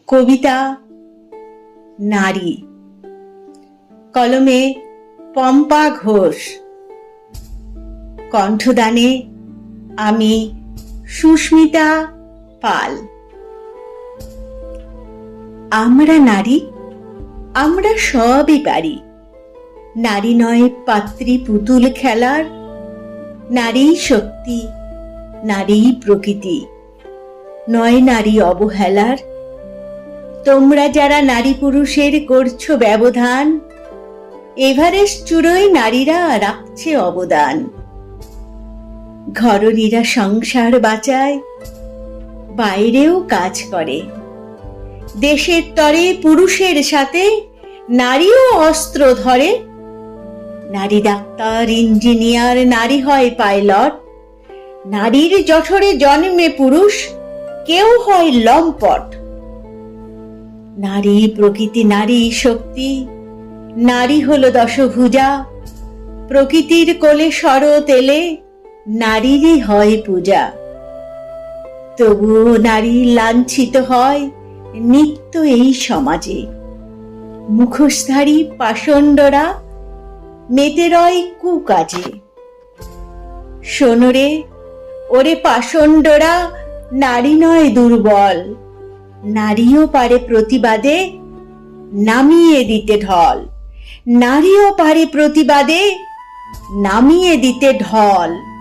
কবিতা নারী, কলমে পম্পা ঘোষ, কণ্ঠদানে আমি সুস্মিতা পাল। আমরা নারী, আমরা সবই পারি। নারী নয় পাত্রী পুতুল খেলার, নারী শক্তি, নারী প্রকৃতি, নয় নারী অবহেলার। তোমরা যারা নারী পুরুষের করছো ব্যবধান, এভারেস্ট চূড়োয় নারীরা রাখছে অবদান। ঘরণীরা সংসার বাঁচায়, বাইরেও কাজ করে। দেশের তরে পুরুষের সাথে নারীও অস্ত্র ধরে। নারী ডাক্তার, ইঞ্জিনিয়ার, নারী হয় পাইলট। নারীর জঠরে জন্মে পুরুষ, কেউ হয় লম্পট। নারী প্রকৃতি, নারী শক্তি, নারী হলো দশভুজা। প্রকৃতির কোলে শরৎ এলে নারীরই হয় পূজা। তবুও নারী লাঞ্ছিত হয় নিত্য এই সমাজে। মুখোশধারী পাষণ্ডরা মেতে রয় কুকাজে। শোনরে, ওরে পাষণ্ডরা, নারী নয় দুর্বল। নারীও পারে প্রতিবাদে নামিয়ে দিতে ঢল। নারীও পারে প্রতিবাদে নামিয়ে দিতে ঢল।